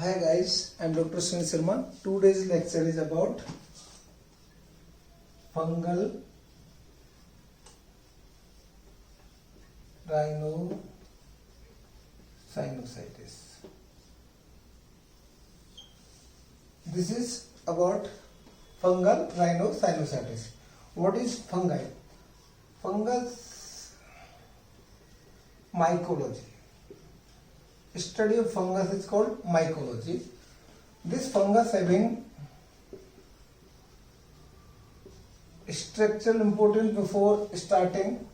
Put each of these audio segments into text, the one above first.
Hi guys, I am Dr. Sharma. Today's lecture is about fungal rhinosinusitis. This is about fungal rhinosinusitis. What is fungi? Fungus mycology. Study of fungus is called mycology. This fungus having structural importance before starting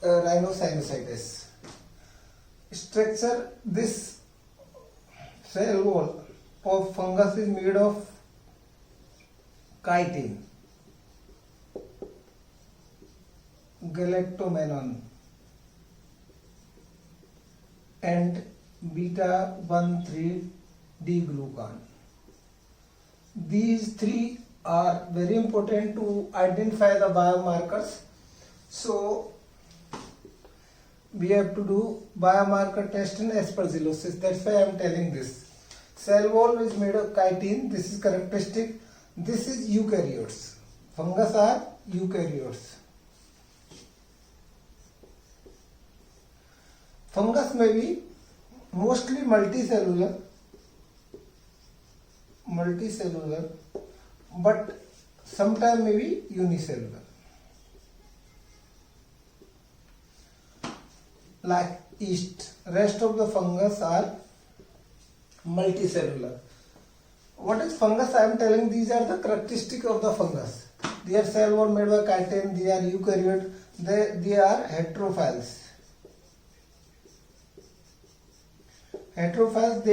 rhinosinusitis. Structure: this cell wall of fungus is made of chitin, galactomannan, and beta-1,3-D-glucan. These three are very important to identify the biomarkers. So we have to do biomarker test in aspergillosis. That's why I am telling this. Cell wall is made of chitin. This is characteristic. This is eukaryotes. Fungus are eukaryotes. Fungus may be mostly multicellular, but sometimes may be unicellular. Like yeast, rest of the fungus are multicellular. What is fungus? I am telling these are the characteristics of the fungus. They are cell wall made by chitin. They are eukaryote. They are heterophiles. Heterophiles,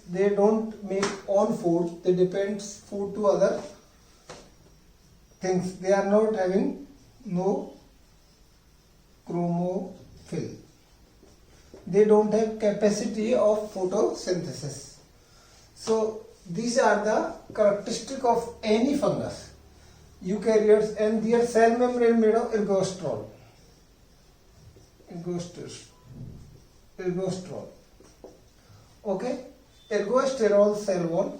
they don't make own food, they depend food to other things. They are not having no chlorophyll. They don't have capacity of photosynthesis. So these are the characteristics of any fungus. Eukaryotes, and their cell membrane made of ergosterol. Okay, ergosterol cell wall,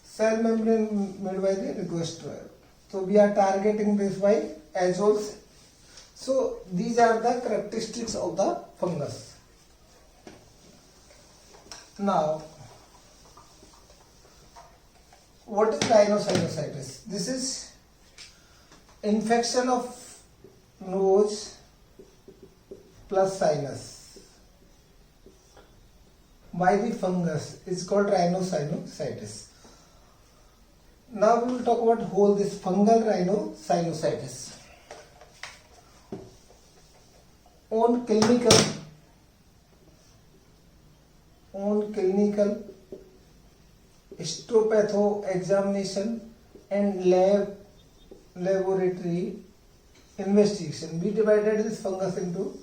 cell membrane made by the ergosterol. So we are targeting this by azoles. So these are the characteristics of the fungus. Now, what is rhinosinusitis? This is infection of nose plus sinus by the fungus. Is called rhinosinusitis. Now we will talk about whole this fungal rhinosinusitis. On clinical histopatho examination and laboratory investigation, we divided this fungus into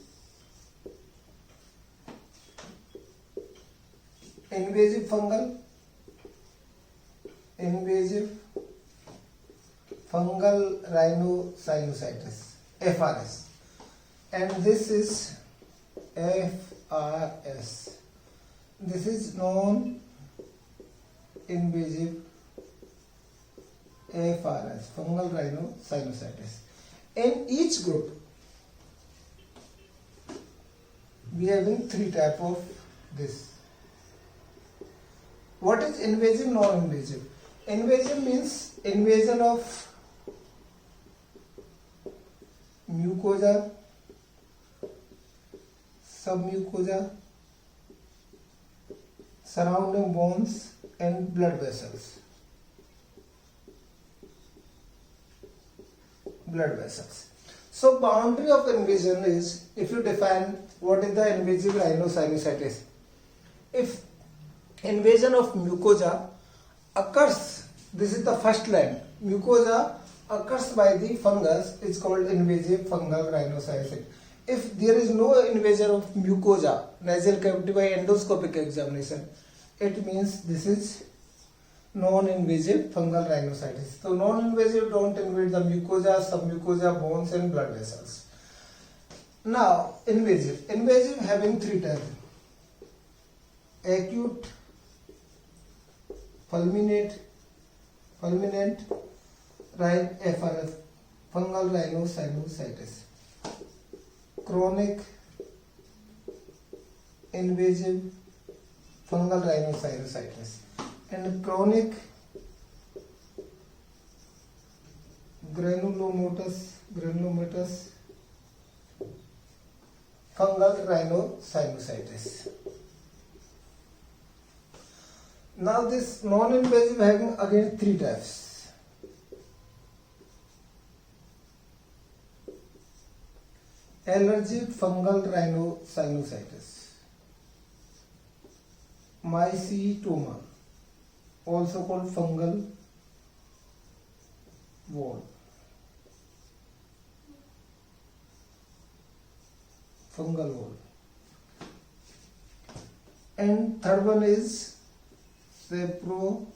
invasive fungal rhinosinusitis, FRS, and this is FRS. This is non-invasive FRS, fungal rhinosinusitis. In each group, we are having three types of this. What is invasive, non-invasive? Invasive means invasion of mucosa, submucosa, surrounding bones and blood vessels. So boundary of invasion is, if you define what is the invasive rhinosinusitis. If invasion of mucosa occurs, this is the first line, mucosa occurs by the fungus, is called invasive fungal rhinosinusitis. If there is no invasion of mucosa, nasal cavity by endoscopic examination, it means this is non-invasive fungal rhinosinusitis. So non-invasive don't invade the mucosa, submucosa, bones and blood vessels. Now invasive having three types: acute, fulminant FRS, fungal rhinosinusitis, chronic invasive fungal rhinosinusitis, and chronic granulomatous fungal rhinosinusitis. Now this non-invasive having again three types. Allergic fungal rhinosinusitis, mycetoma, also called fungal wall. And third one is saprophytic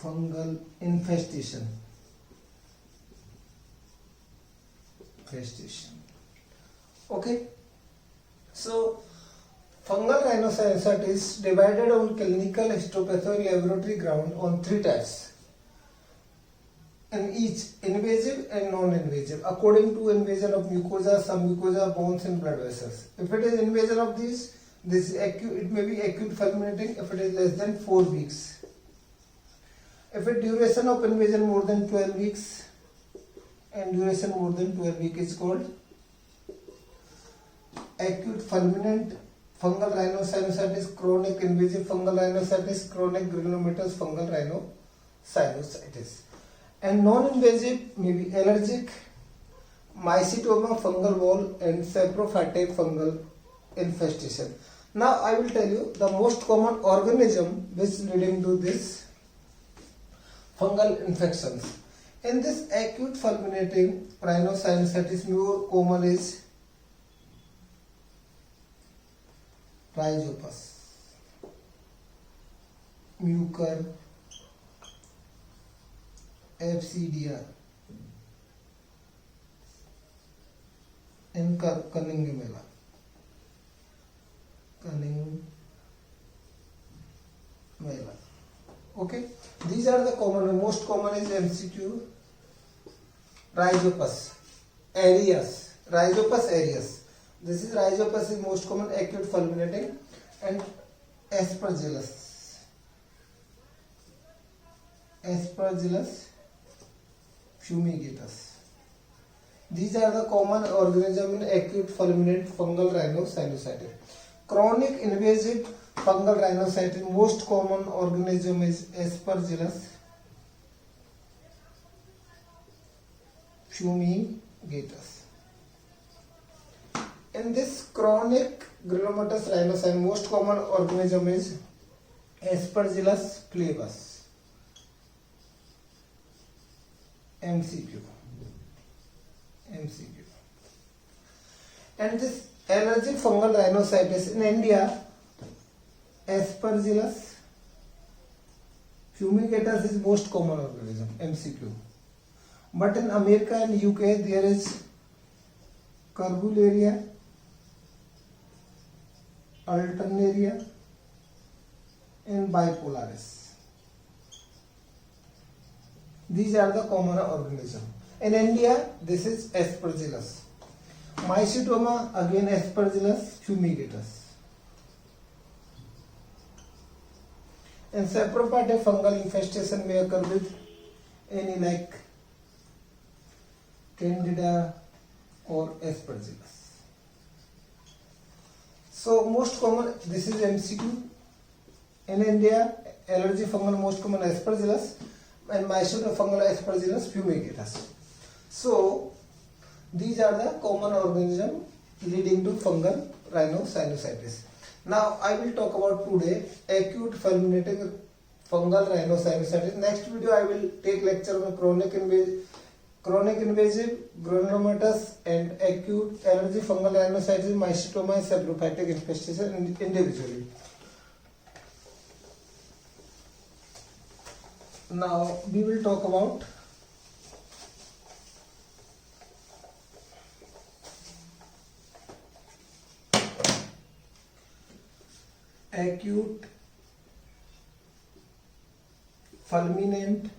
fungal infestation. Okay, so fungal rhinosinusitis divided on clinical histopathy laboratory ground on three types, and each invasive and non-invasive according to invasion of mucosa, submucosa, bones and blood vessels. If it is invasion of these, this is acute, it may be acute fulminating if it is less than 4 weeks. If it duration of invasion more than 12 weeks and duration more than 12 weeks is called acute fulminant fungal rhinosinusitis, chronic invasive fungal rhinosinusitis, chronic granulomatous fungal rhinosinusitis. And non-invasive may be allergic, mycetoma, fungal wall and saprophytic fungal infestation. Now I will tell you the most common organism which leading to this fungal infections. In this acute fulminating rhinosinusitis, more common is Rhizopus, Mucor, FCDR, and Cunninghamella. Okay, these are the common. Most common is MCQ. Rhizopus aureus. This is Rhizopus is most common acute fulminating, and Aspergillus fumigatus. These are the common organism in acute fulminant fungal rhinosinusitis. Chronic invasive fungal rhinosinusitis, most common organism is Aspergillus fumigatus. In this chronic granulomatous rhinosinusitis, most common organism is Aspergillus flavus. MCQ. And this allergic fungal rhinosinusitis in India, Aspergillus fumigatus is most common organism, MCQ. But in America and UK there is Curbularia, Alternaria and Bipolaris. These are the common organism. In India, this is Aspergillus. Mycetoma, again Aspergillus fumigatus. And saprophytic fungal infestation may occur with any like Candida or Aspergillus. So most common, this is MCQ. In India, allergy fungal most common Aspergillus and mycetoma fungal Aspergillus fumigatus. So these are the common organism leading to fungal rhinosinusitis. Now I will talk about today acute fulminating fungal rhinosinusitis. Next video I will take lecture on chronic invasive granulomatous and acute allergy fungal rhinosinusitis, mycetoma and saprophytic infestation individually. Now we will talk about acute fulminant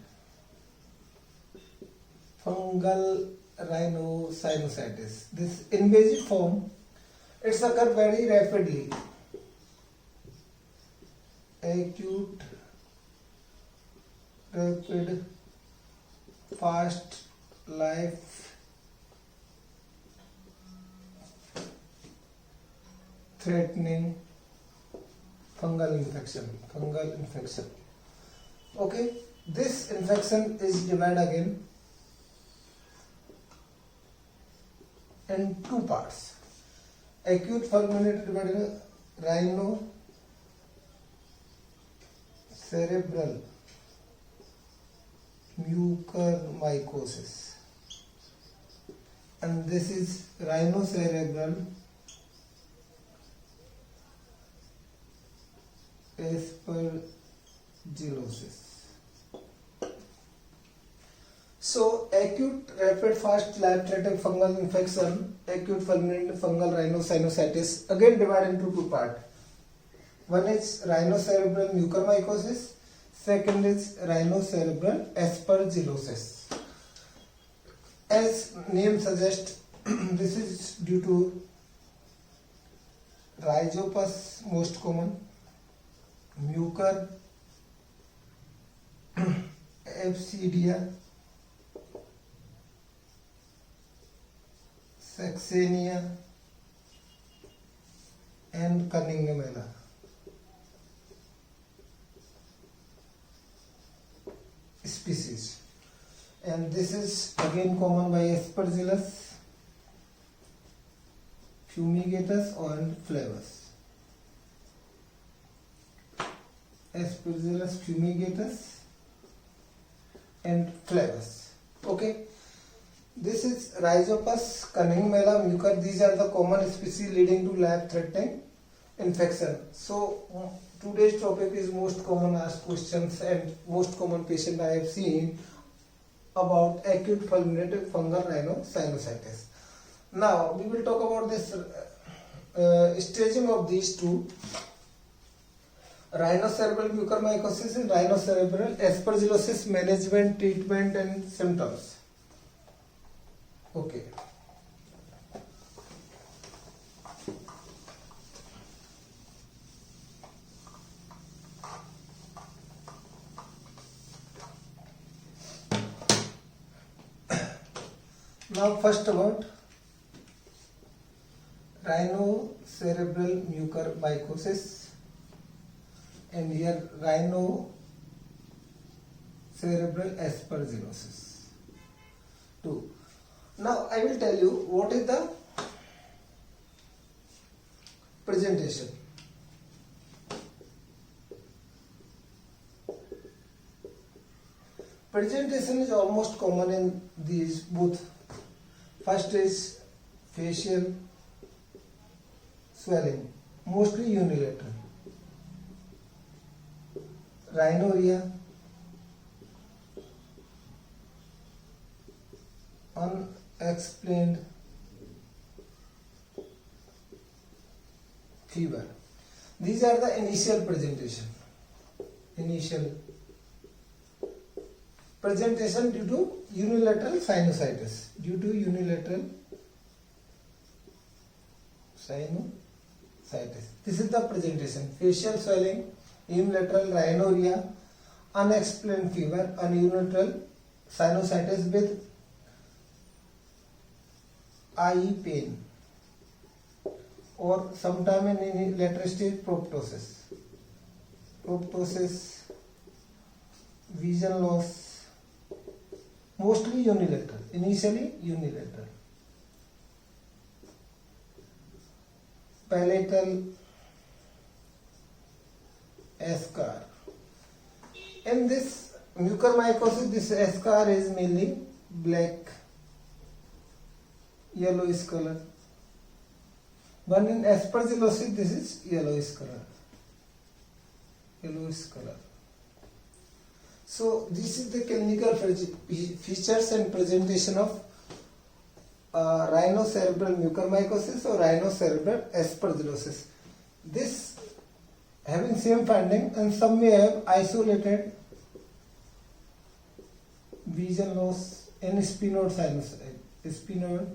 fungal rhinosinusitis. This invasive form, it's occur very rapidly. Acute, rapid, fast, life threatening fungal infection. Okay, this infection is divided again in two parts. Acute fulminant divided rhinocerebral mucormycosis, and this is rhinocerebral aspergillosis. So, acute, rapid, fast, life-threatening fungal infection, acute fulminant fungal rhinosinusitis, again divided into two parts. One is rhinocerebral mucormycosis, second is rhinocerebral aspergillosis. As name suggests, this is due to rhizopus, most common, mucor, Epsidia, Saxenia, and Cunningham. Species, and this is again common by Aspergillus fumigatus and flavus. Aspergillus fumigatus and flavus. Okay, this is Rhizopus, Cunningham, mucor. These are the common species leading to life-threatening infection. So today's topic is most common asked questions and most common patient I have seen about acute fulminant fungal rhinosinusitis. Now we will talk about this staging of these two: rhinocerebral mucormycosis and rhinocerebral aspergillosis, management, treatment, and symptoms. Okay. Now first about rhinocerebral mucormycosis, and here rhinocerebral aspergillosis. 2. Now I will tell you what is the presentation. Presentation is almost common in these both. First is facial swelling, mostly unilateral. Rhinorrhea, unexplained fever. These are the initial presentation. Presentation due to unilateral sinusitis. This is the presentation: facial swelling, unilateral rhinorrhea, unexplained fever, and unilateral sinusitis with eye pain, or sometime in later stage proptosis, vision loss. Mostly unilateral, initially unilateral. Palatal eschar. In this mucormycosis, this eschar is mainly black, yellowish color. But in aspergillosis, this is yellowish color. So this is the clinical features and presentation of rhinocerebral mucormycosis or rhinocerebral aspergillosis. This having same finding, and some may have isolated vision loss in sphenoid sinus, sphenoid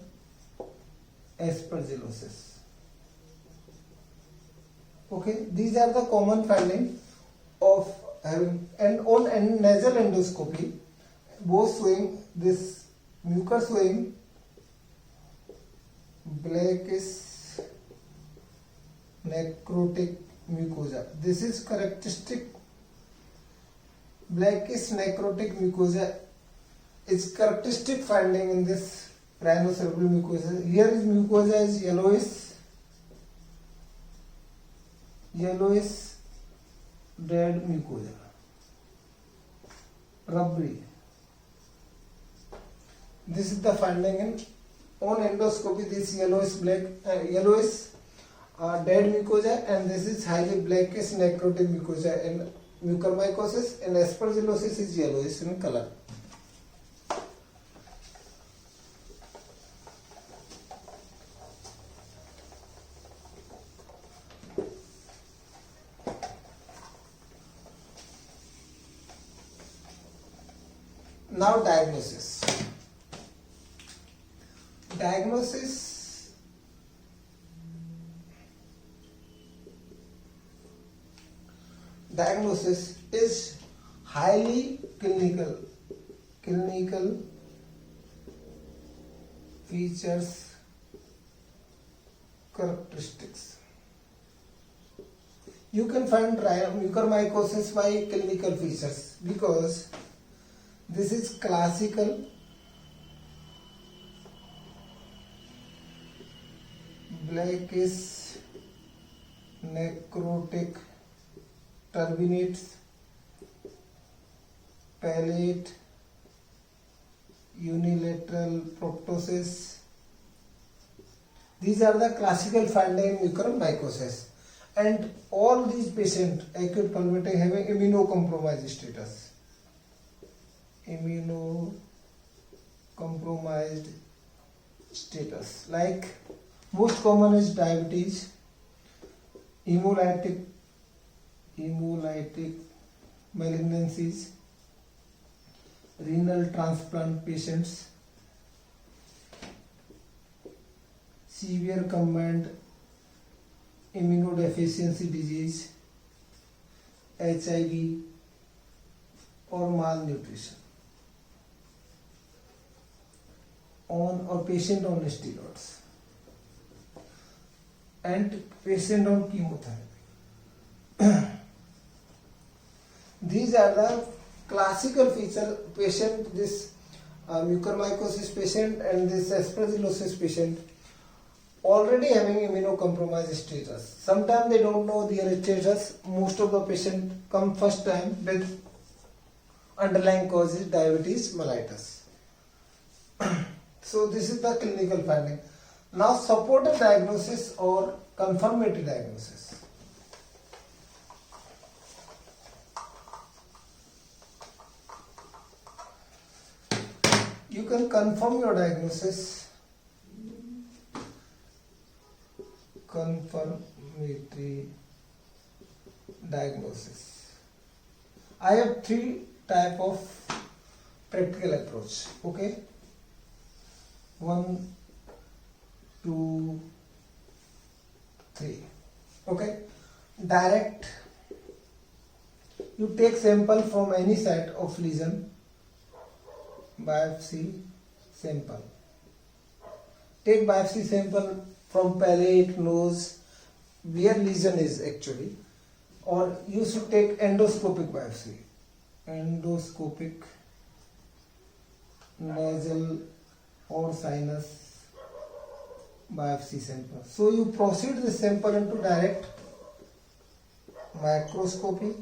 aspergillosis. Okay, these are the common findings of having, and on nasal endoscopy, both showing this mucus showing blackish necrotic mucosa. This is characteristic. Blackish necrotic mucosa is characteristic finding in this rhinocerebral mucosa. Here is mucosa is yellowish red mucosa, rubbery. This is the finding in on endoscopy. This yellowish dead mucosa, and this is highly blackish necrotic mucosa in mucormycosis, and aspergillosis is yellowish in color. Now diagnosis. Diagnosis is highly clinical features, characteristics. You can find mucormycosis by clinical features because this is classical blackish necrotic turbinates, palate, unilateral proptosis. These are the classical findings in mucormycosis, and all these patients acute pulmonary having immunocompromised status. Immunocompromised status, like most common is diabetes, hemolytic malignancies, renal transplant patients, severe combined immunodeficiency disease, HIV, or malnutrition, or patient on steroids, and patient on chemotherapy. These are the classical feature patient, this mucormycosis patient and this aspergillosis patient already having immunocompromised status. Sometimes they don't know their status. Most of the patient come first time with underlying causes diabetes mellitus. So this is the clinical finding. Now supportive diagnosis or confirmatory diagnosis. You can confirm your diagnosis. Confirmatory diagnosis. I have three type of practical approach. Okay. 1, 2, 3. Okay. Direct. You take sample from any site of lesion. Biopsy sample. Take biopsy sample from palate, nose, where lesion is actually, or you should take endoscopic biopsy. Endoscopic, nasal or sinus biopsy sample. So you proceed the sample into direct microscopy.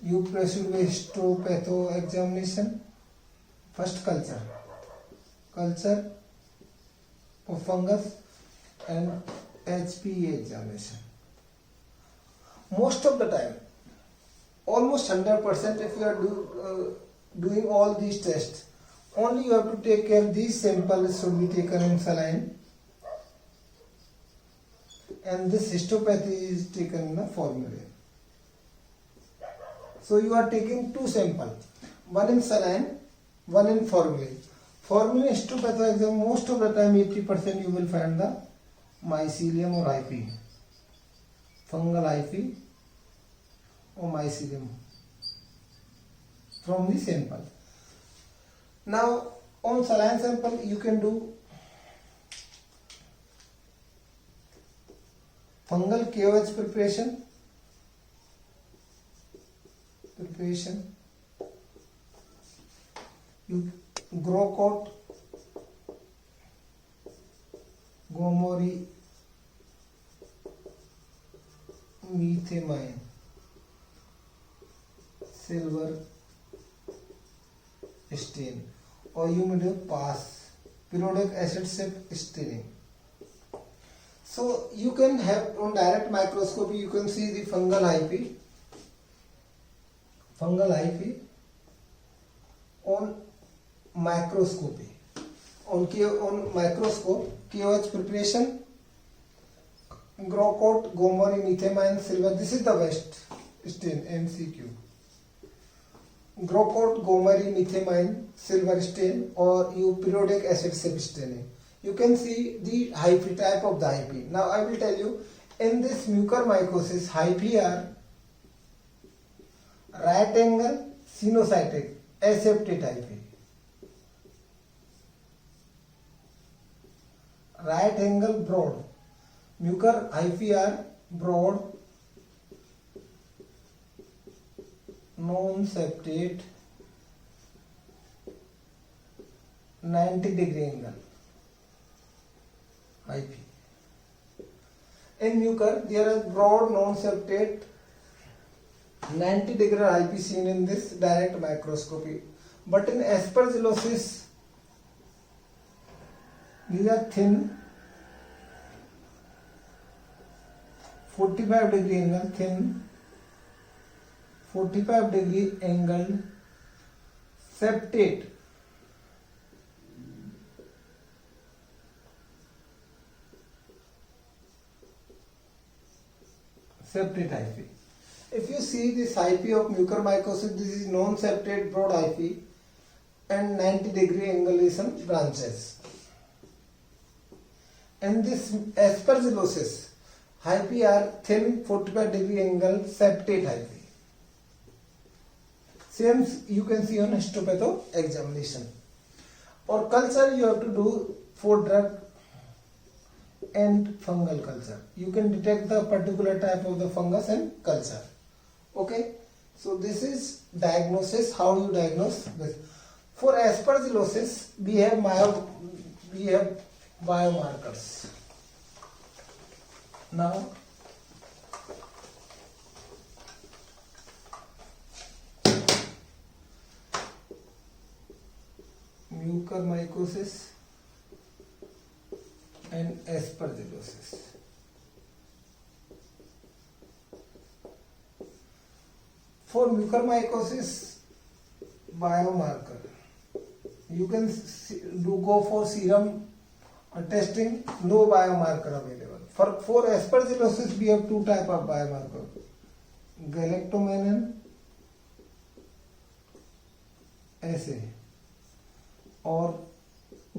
You proceed with histopatho examination. First culture of fungus and HPE examination. Most of the time, almost 100%, if you are doing all these tests, only you have to take care these samples should be taken in saline. and this histopathy is taken in the formulary. So you are taking two samples, one in saline, one in formulary. Formulary histopathoexam, most of the time 80% you will find the mycelium or IP, fungal IP or mycelium from the sample. Now on saline sample you can do fungal KOH preparation, you grow coat, gomori, methamine, silver stain, or you may do pass, periodic acid staining. So you can have on direct microscopy, you can see the fungal IP on microscopy. On microscope, KOH preparation, grow coat, gomori, methamine, silver. This is the best stain, MCQ. Grow coat, gomori, methamine, silver stain, or you periodic acid staining. You can see the hyphae type of the hyphae. Now I will tell you, in this mucormycosis, hyphae are right angle sinusitic aseptate hyphae, right angle broad. Mucor hyphae are broad, non-septate, 90-degree angle hyphae. In mucor, there is broad, non-septate, 90-degree hyphae seen in this direct microscopy. But in aspergillosis, these are thin, 45-degree angle, thin, 45-degree angle, septate. Septate hyphae. If you see this hyphae of mucormycosis, this is non-septate broad hyphae and 90-degree angulation branches. And this aspergillosis, hyphae are thin 45-degree angle septate hyphae. Same you can see on histopatho examination. Or culture you have to do for drug and fungal culture. You can detect the particular type of the fungus and culture. Okay, so this is diagnosis, how you diagnose this. For aspergillosis, we have biomarkers. Now, mucormycosis and aspergillosis. For mucormycosis, biomarker, you can go for serum testing, no biomarker available. For aspergillosis, we have two type of biomarker, galactomannan assay or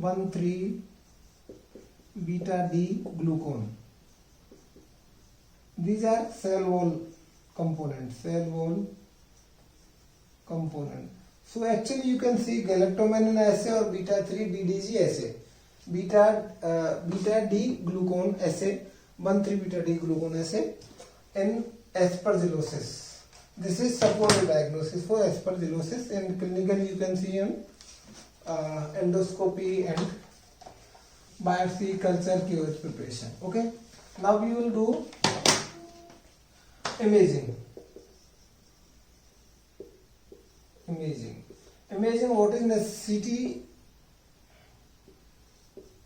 1,3-beta-D glucone. These are cell wall components. So actually you can see galactomannan assay or beta-3-DDG assay, beta-D glucone assay, 1,3-beta-D glucone assay in aspergillosis. This is supposed diagnosis for aspergillosis, and clinically you can see in endoscopy and biopsy, culture, KOH preparation. Okay, now we will do imaging. What is the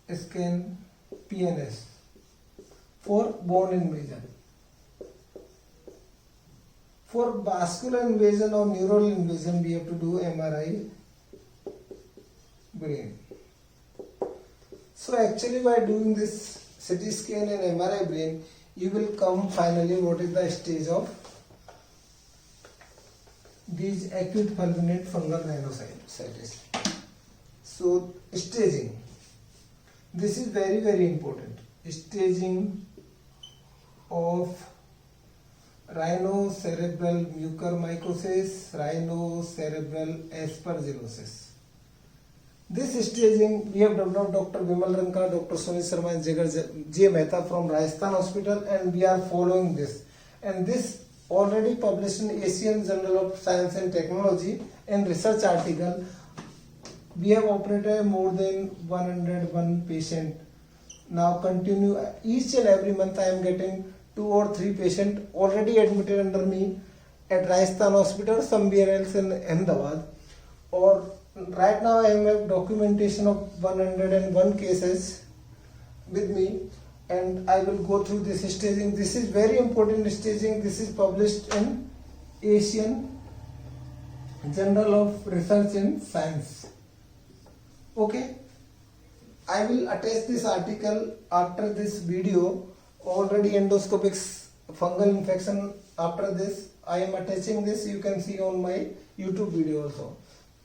CT scan, PNS for bone invasion. For vascular invasion or neural invasion, we have to do MRI brain. So actually by doing this CT scan and MRI brain, you will come finally what is the stage of these acute fulminant fungal rhinosinusitis. So staging, this is very very important. Staging of rhinocerebral mucormycosis, rhinocerebral aspergillosis. This staging we have developed Dr. Vimal Ranka, Dr. Sumit Sharma and Jigar J. Mehta from Rajasthan Hospital, and we are following this. And this already published in Asian Journal of Science and Technology in research article. We have operated more than 101 patient. Now continue each and every month I am getting 2 or 3 patients already admitted under me at Rajasthan Hospital, somewhere else in Ahmedabad, or right now I have documentation of 101 cases with me, and I will go through this staging. This is very important staging. This is published in Asian Journal of Research in Science. Okay, I will attach this article after this video. Already endoscopic fungal infection. After this I am attaching this, you can see on my YouTube video also.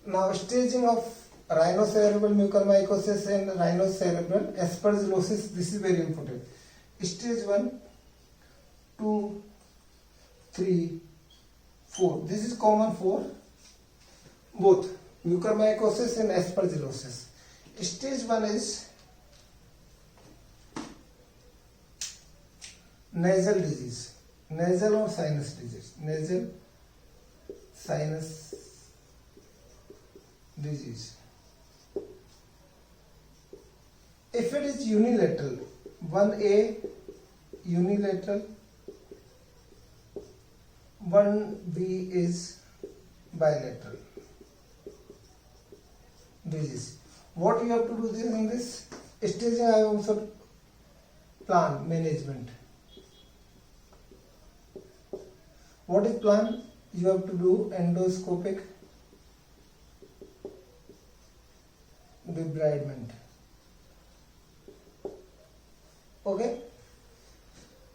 Now staging of rhinocerebral mucormycosis and rhinocerebral aspergillosis, this is very important. Stage 1, 2, 3, 4. This is common for both mucormycosis and aspergillosis. Stage 1 is nasal disease, nasal or sinus disease, nasal sinus disease. If it is unilateral, 1A unilateral, 1B is bilateral disease. What you have to do this in this staging? I also plan management. What is plan? You have to do endoscopic debridement. Okay.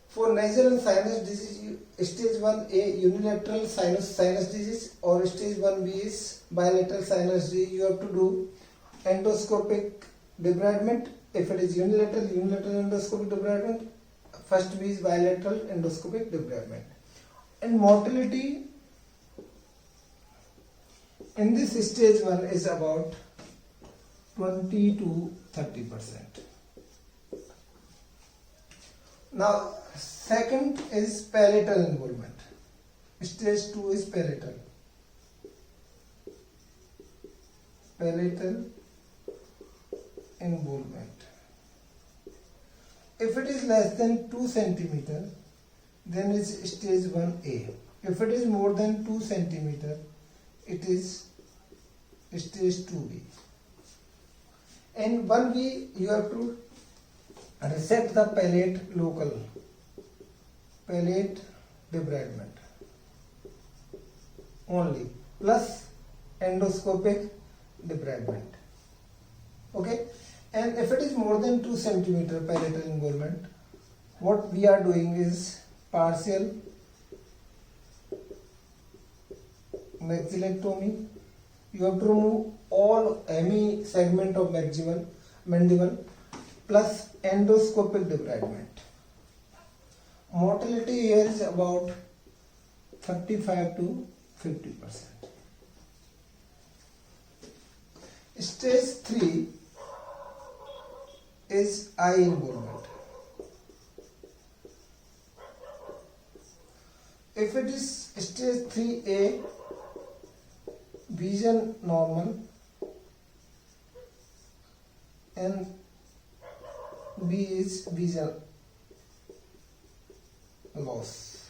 For nasal and sinus disease, stage 1A unilateral sinus disease or stage 1B is bilateral sinus disease. You have to do endoscopic debridement. If it is unilateral endoscopic debridement. First B is bilateral endoscopic debridement. And mortality in this stage 1 is about 20 to 30%. Now second is palatal involvement. Stage 2 is palatal involvement. If it is less than 2 centimeter, then it's stage 1A. If it is more than 2 centimeter, it is stage 2B. And 1B, you have to resect the palate local, palate debridement only, plus endoscopic debridement. Okay, and if it is more than 2 centimeter palatal involvement, what we are doing is partial maxillectomy. You have to remove all any segment of mandible plus endoscopic debridement. Mortality here is about 35 to 50%. Stage 3 is eye involvement. If it is stage 3A, vision normal, and B is vision loss.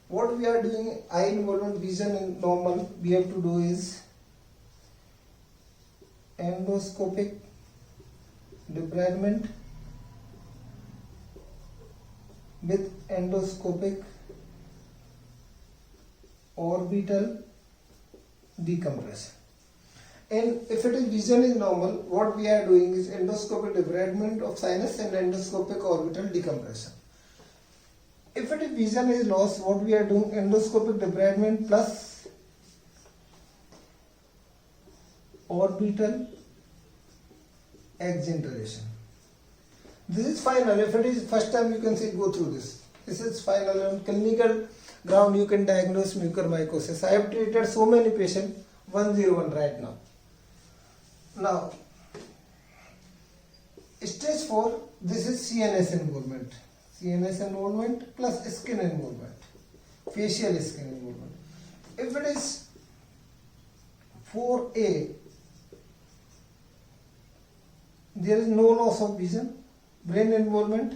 What we are doing, eye involvement, vision in normal, we have to do is endoscopic debridement with endoscopic orbital decompression. And if it is vision is normal, what we are doing is endoscopic debridement of sinus and endoscopic orbital decompression. If it is vision is lost, what we are doing? Endoscopic debridement plus orbital exenteration. This is final. If it is first time, you can say go through this. This is final. On clinical ground, you can diagnose mucormycosis. I have treated so many patients. 101 right now. Now, stage 4. This is CNS involvement. CNS involvement plus skin involvement, facial skin involvement. If it is 4A, there is no loss of vision, brain involvement,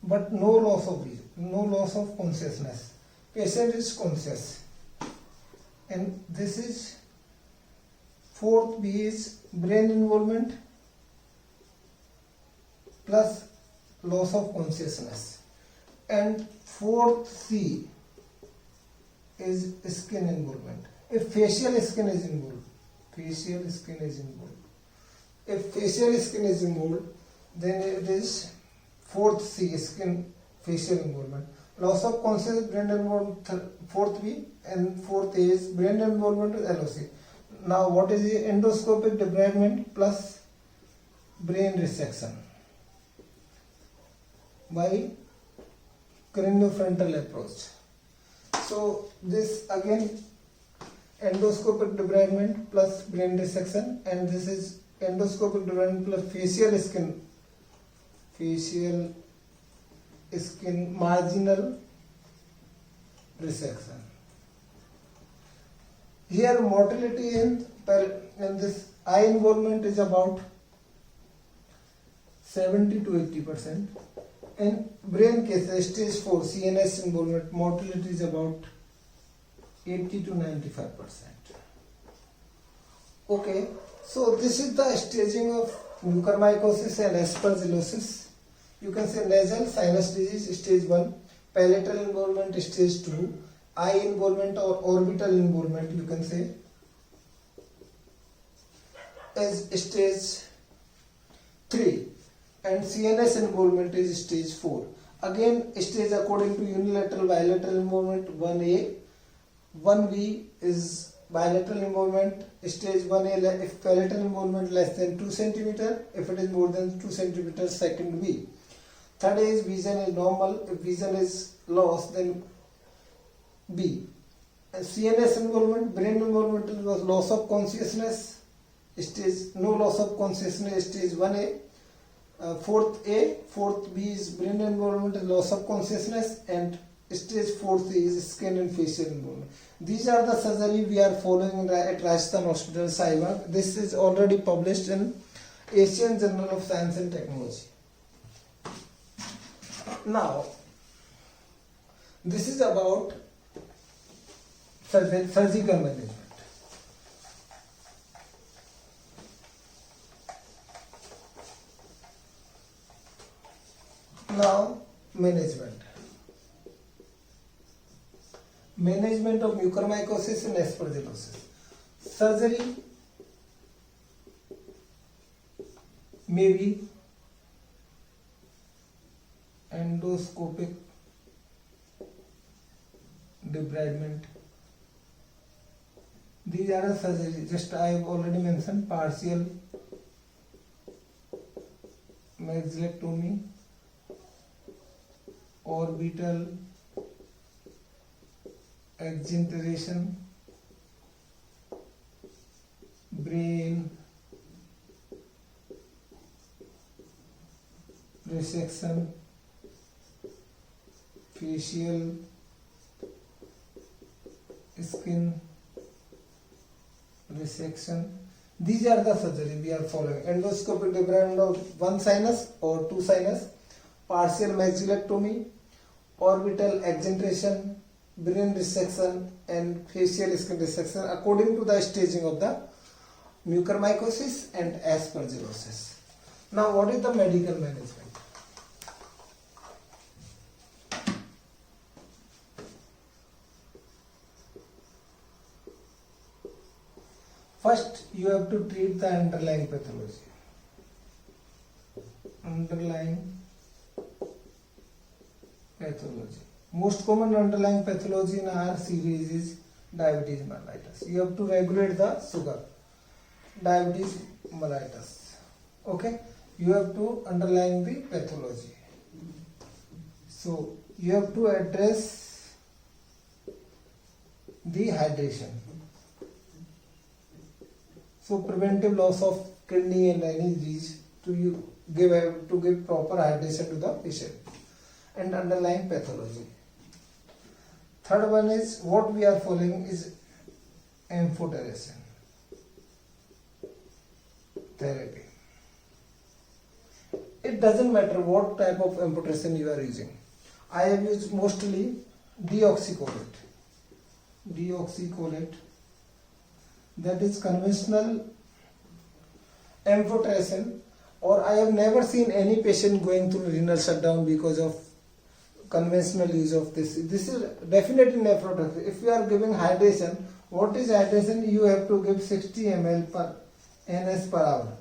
but no loss of vision, no loss of consciousness. Patient is conscious. And this is 4th B is brain involvement plus loss of consciousness. And 4th C is skin involvement. If facial skin is involved, If facial skin is involved, then it is 4th C, skin facial involvement. Loss of consciousness, brain involvement, 4th B, and 4th A is brain involvement with LOC. Now, what is the endoscopic debridement plus brain resection by craniofrontal approach? So, this again endoscopic debridement plus brain resection, and this is endoscopic debridement plus facial skin marginal resection. Here mortality in this eye involvement is about 70 to 80%. In brain case, stage 4 CNS involvement, mortality is about 80 to 95%. Okay, so this is the staging of mucormycosis and aspergillosis. You can say nasal sinus disease stage 1, palatal involvement stage 2, eye involvement or orbital involvement you can say as stage 3, and CNS involvement is stage 4. Again stage according to unilateral bilateral involvement 1A, 1B is bilateral involvement, stage 1A if palatal involvement less than 2 cm, if it is more than 2 cm second B. Third is vision is normal, if vision is lost then B. And CNS involvement, brain involvement was loss of consciousness, stage no loss of consciousness, stage 1A. 4th A, 4th B is brain involvement and loss of consciousness, and stage 4th is skin and facial involvement. These are the surgery we are following at Rajasthan Hospital, Saibagh. This is already published in Asian Journal of Science and Technology. Now, this is about surgical management. Now, management of mucormycosis and aspergillosis. Surgery may be endoscopic debridement. These are the surgery. Just I have already mentioned partial maxillectomy, orbital exenteration, brain resection, facial skin resection. These are the surgery we are following. Endoscopic debridement of one sinus or two sinus, partial maxillectomy, orbital exenteration, brain resection, and facial skin resection according to the staging of the mucormycosis and aspergillosis. Now, what is the medical management? First, you have to treat the underlying pathology. underlying pathology. Most common underlying pathology in our series is diabetes mellitus. You have to regulate the sugar. Diabetes mellitus. Okay. You have to underline the pathology. So you have to address the hydration. So preventive loss of kidney and any disease to give proper hydration to the patient, and underlying pathology. Third one is what we are following is amphotericin therapy. It doesn't matter what type of amphotericin you are using. I have used mostly deoxycholate. That is conventional amphotericin, or I have never seen any patient going through renal shutdown because of conventional use of this. This is definitely nephrotoxic. If you are giving hydration, what is hydration? You have to give 60 ml per NS per hour.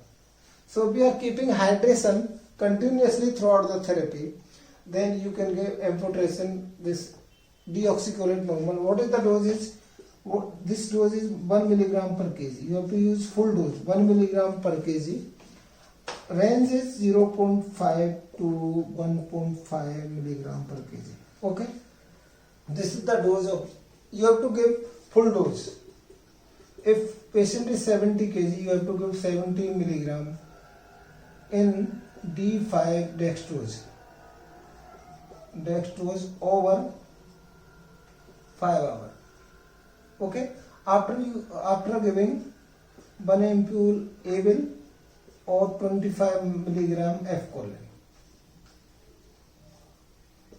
So if we are keeping hydration continuously throughout the therapy, then you can give amphotericin, this deoxycholate normal. What is the dosage? This dose is 1 milligram per kg. You have to use full dose, 1 milligram per kg. Range is 0.5 to 1.5 milligram per kg. Okay. This is the dose of. You have to give full dose. If patient is 70 kg, you have to give 70 milligram in D5 dextrose. Dextrose over 5 hours. Okay. After giving 1 ampule Avil or 25 milligram F choline.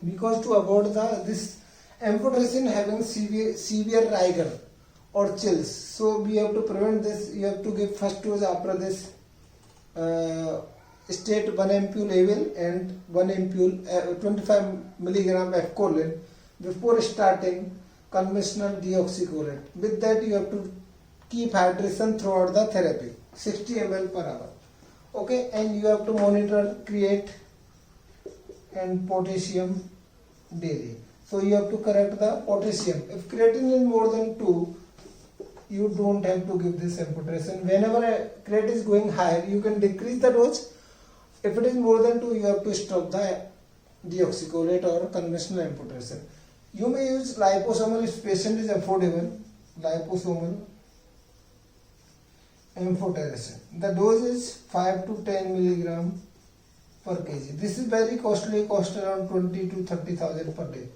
Because to avoid this amphotericin having severe rigor or chills, so we have to prevent this. You have to give first dose after this state 1 ampule Avil and 1 ampule 25 milligram F choline before starting conventional deoxycholate. With that, you have to keep hydration throughout the therapy, 60 ml per hour. Okay, and you have to monitor create and potassium daily. So you have to correct the potassium. If creatinine is more than 2, you don't have to give this amphotericin. Whenever creatinine is going higher, you can decrease the dose. If it is more than 2, you have to stop the deoxycholate or conventional amphotericin. You may use liposomal if patient is affordable. Liposomal amphotericin. The dose is 5 to 10 milligram per kg. This is very costly, cost around 20 to 30,000 per day.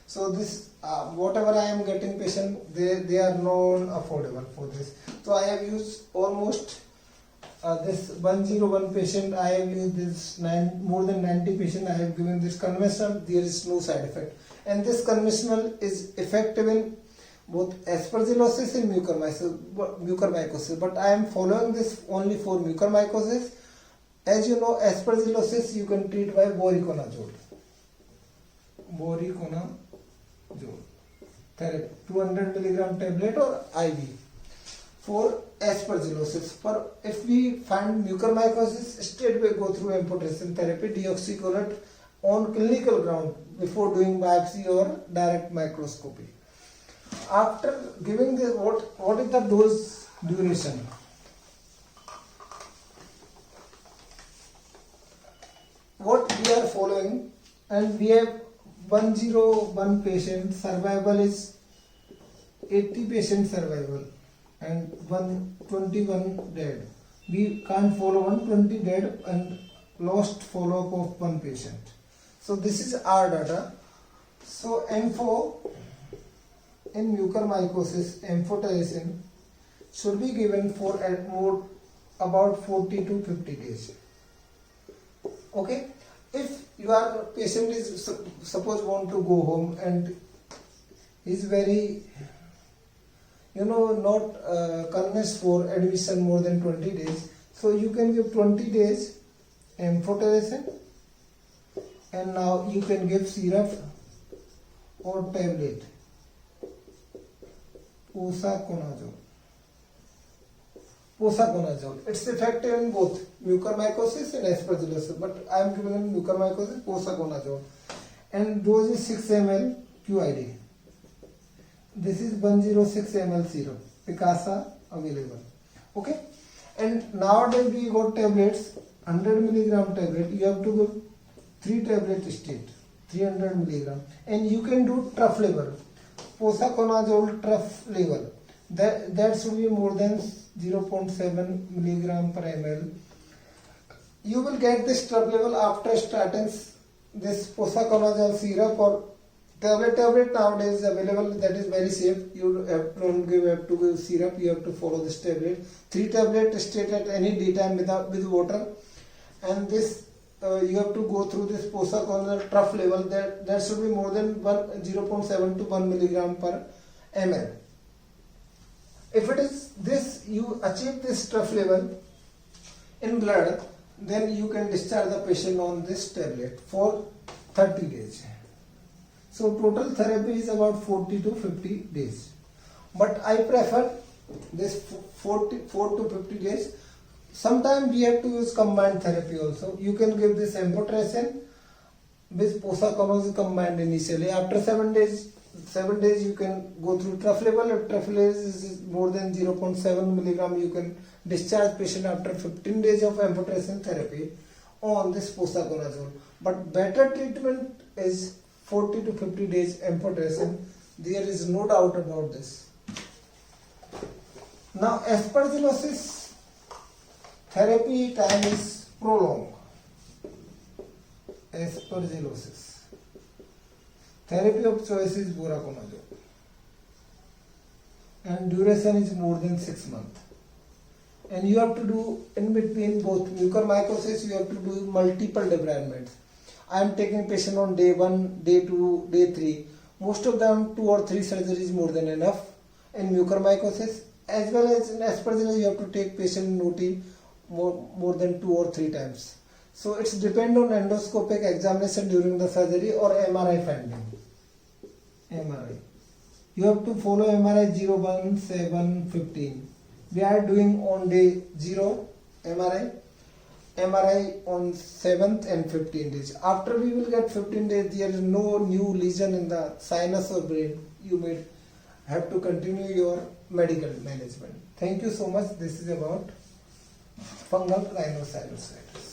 So this whatever I am getting patient, they are non-affordable for this. So I have used almost this 101 patient. I have used this more than 90 patient. I have given this conventional. There is no side effect, and this conventional is effective in both aspergillosis and mucormycosis. But I am following this only for mucormycosis. As you know, aspergillosis you can treat by voriconazole. Therapy, 200 milligram tablet or IV for aspergillosis. For if we find mucormycosis, straightway go through amphotericin therapy, deoxycholate on clinical ground before doing biopsy or direct microscopy. After giving this, what is the dose duration? What we are following, and we have 101 patient, survival is 80 patient survival and 121 dead. We can't follow 120 dead and lost follow-up of one patient. So this is our data. So M4 in mucormycosis, amphotericin should be given for about 40 to 50 days. Okay. If your patient is suppose want to go home and is very not convinced for admission more than 20 days, so you can give 20 days amphotericin, and now you can give syrup or tablet, posaconazole. posaconazole. It's effective in both mucormycosis and aspergillosis, but I am giving mucormycosis posaconazole. And dose is 6 ml QID. This is 106 ml syrup. Picasa available. Okay. And nowadays we got tablets, 100 milligram tablet. You have to give 3 tablet state, 300 milligram, and you can do trough level. Posaconazole trough level. That should be more than 0.7 milligram per ml. You will get this trough level after starting this posaconazole syrup or tablet nowadays is available, that is very safe. You have to give syrup, you have to follow this tablet. 3 tablets state at any daytime with water, and this you have to go through this posaconazole trough level. That should be more than 0.7 to 1 milligram per ml. If it is this, you achieve this trough level in blood, then you can discharge the patient on this tablet for 30 days. So total therapy is about 40 to 50 days. But I prefer this 4 to 50 days. Sometimes we have to use combined therapy also. You can give this amphotericin with posaconazole combined initially. After 7 days you can go through trough level. If trough level is more than 0.7 milligram, you can discharge patient after 15 days of amphotericin therapy on this posaconazole. But better treatment is 40 to 50 days amphotericin. There is no doubt about this. Now aspergillosis therapy time is prolonged. Aspergillosis therapy of choice is voriconazole, and duration is more than 6 months. And you have to do in between both mucormycosis, you have to do multiple debridements. I am taking patient on day 1, day 2, day 3. Most of them 2 or 3 surgeries more than enough. In mucormycosis as well as in aspergillosis, you have to take patient in OT more than 2 or 3 times. So it's depend on endoscopic examination during the surgery or MRI finding. MRI. You have to follow MRI 0, 1, 7, 15. We are doing on day 0 MRI on 7th and 15 days. After we will get 15 days, there is no new lesion in the sinus or brain. You may have to continue your medical management. Thank you so much. This is about fungal rhinosinusitis.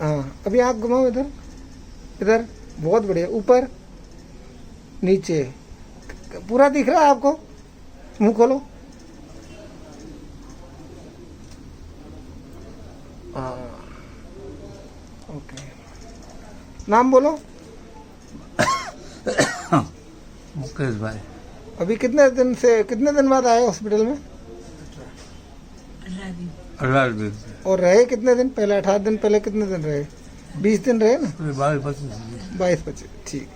हाँ, अभी आँख घुमाओ इधर, इधर, बहुत बढ़िया, ऊपर नीचे, पूरा दिख रहा है आपको? मुंह खोलो। हाँ, ओके, नाम बोलो। मुकेश भाई। अभी कितने दिन बाद आए हॉस्पिटल में? 18 दिन। और रहे कितने दिन? पहले 18 दिन पहले कितने दिन रहे? 20 दिन रहे ना? 22-25 दिन। 22-25, ठीक।